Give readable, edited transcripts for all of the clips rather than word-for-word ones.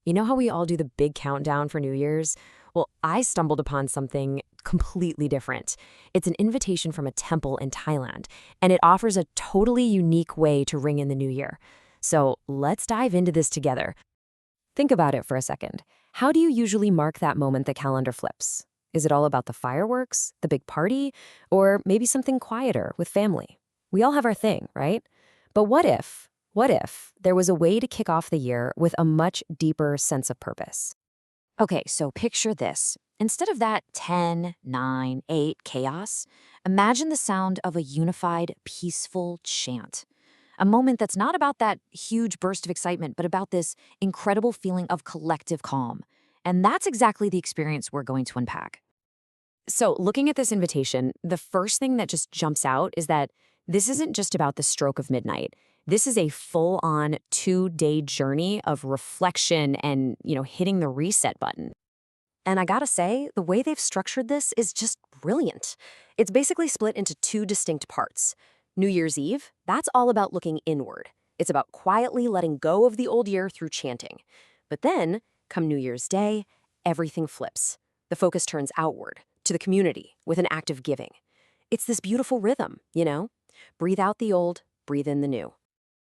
You know how we all do the big countdown for New Year's? Well, I stumbled upon something completely different. It's an invitation from a temple in Thailand, and it offers a totally unique way to ring in the new year. So let's dive into this together. Think about it for a second. How do you usually mark that moment the calendar flips? Is it all about the fireworks, the big party, or maybe something quieter with family? We all have our thing, right? But what if there was a way to kick off the year with a much deeper sense of purpose? Okay, so picture this. Instead of that 10, 9, 8 chaos, imagine the sound of a unified, peaceful chant. A moment that's not about that huge burst of excitement, but about this incredible feeling of collective calm. And that's exactly the experience we're going to unpack. So, looking at this invitation, the first thing that just jumps out is that this isn't just about the stroke of midnight. This is a full-on 2-day journey of reflection and, hitting the reset button. And I gotta say, the way they've structured this is just brilliant. It's basically split into two distinct parts. New Year's Eve, that's all about looking inward. It's about quietly letting go of the old year through chanting. But then, come New Year's Day, everything flips. The focus turns outward, to the community, with an act of giving. It's this beautiful rhythm, Breathe out the old, breathe in the new.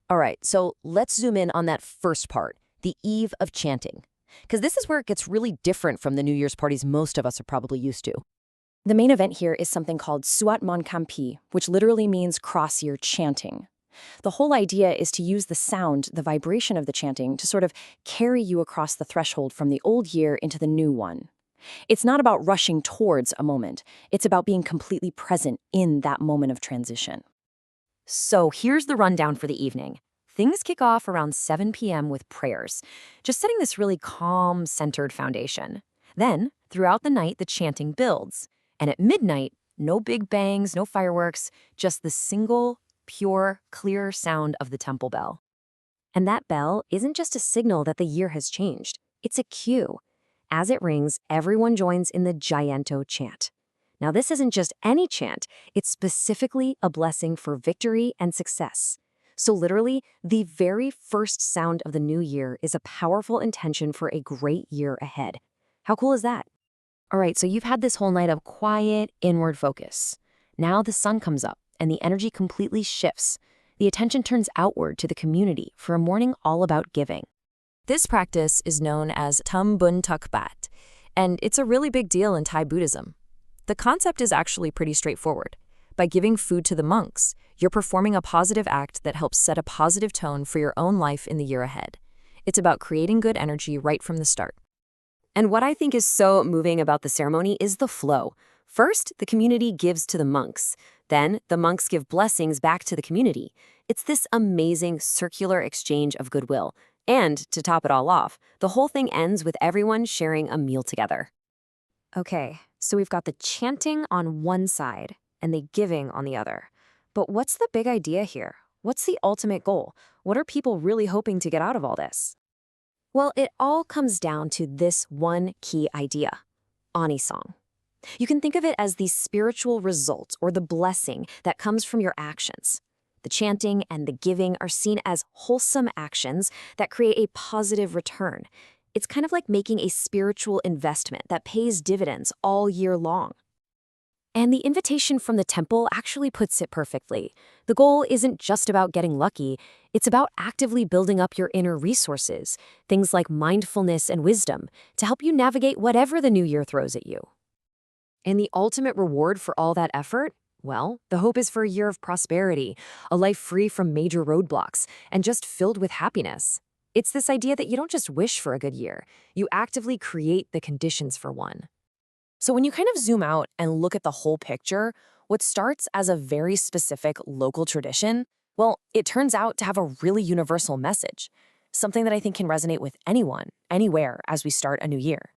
All right, so let's zoom in on that first part, the eve of chanting. Because this is where it gets really different from the New Year's parties most of us are probably used to. The main event here is something called Suat Mon Kampi, which literally means cross-year chanting. The whole idea is to use the sound, the vibration of the chanting, to sort of carry you across the threshold from the old year into the new one. It's not about rushing towards a moment. It's about being completely present in that moment of transition. So here's the rundown for the evening. Things kick off around 7 p.m. with prayers, just setting this really calm, centered foundation. Then, throughout the night, the chanting builds. And at midnight, no big bangs, no fireworks, just the single, pure, clear sound of the temple bell. And that bell isn't just a signal that the year has changed. It's a cue. As it rings, everyone joins in the Jayanto chant. Now, this isn't just any chant. It's specifically a blessing for victory and success. So literally, the very first sound of the new year is a powerful intention for a great year ahead. How cool is that? All right, so you've had this whole night of quiet, inward focus. Now the sun comes up, and the energy completely shifts. The attention turns outward to the community for a morning all about giving. This practice is known as Tum Bun Tuk Bat, and it's a really big deal in Thai Buddhism. The concept is actually pretty straightforward. By giving food to the monks, you're performing a positive act that helps set a positive tone for your own life in the year ahead. It's about creating good energy right from the start. And what I think is so moving about the ceremony is the flow. First, the community gives to the monks. Then, the monks give blessings back to the community. It's this amazing circular exchange of goodwill. And, to top it all off, the whole thing ends with everyone sharing a meal together. Okay, so we've got the chanting on one side and the giving on the other. But what's the big idea here? What's the ultimate goal? What are people really hoping to get out of all this? Well, it all comes down to this one key idea, Anisong. You can think of it as the spiritual result or the blessing that comes from your actions. The chanting and the giving are seen as wholesome actions that create a positive return. It's kind of like making a spiritual investment that pays dividends all year long. And the invitation from the temple actually puts it perfectly. The goal isn't just about getting lucky, it's about actively building up your inner resources, things like mindfulness and wisdom, to help you navigate whatever the new year throws at you. And the ultimate reward for all that effort? Well, the hope is for a year of prosperity, a life free from major roadblocks, and just filled with happiness. It's this idea that you don't just wish for a good year, you actively create the conditions for one. So when you kind of zoom out and look at the whole picture, what starts as a very specific local tradition, well, it turns out to have a really universal message, something that I think can resonate with anyone, anywhere, as we start a new year.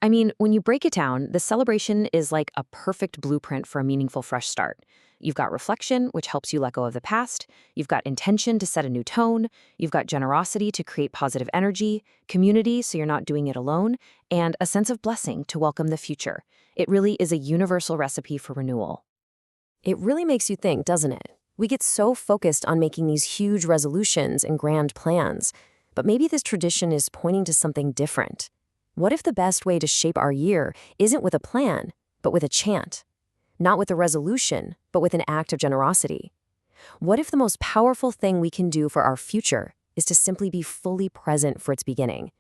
I mean, when you break it down, the celebration is like a perfect blueprint for a meaningful fresh start. You've got reflection, which helps you let go of the past. You've got intention to set a new tone. You've got generosity to create positive energy, community so you're not doing it alone, and a sense of blessing to welcome the future. It really is a universal recipe for renewal. It really makes you think, doesn't it? We get so focused on making these huge resolutions and grand plans. But maybe this tradition is pointing to something different. What if the best way to shape our year isn't with a plan, but with a chant? Not with a resolution, but with an act of generosity? What if the most powerful thing we can do for our future is to simply be fully present for its beginning?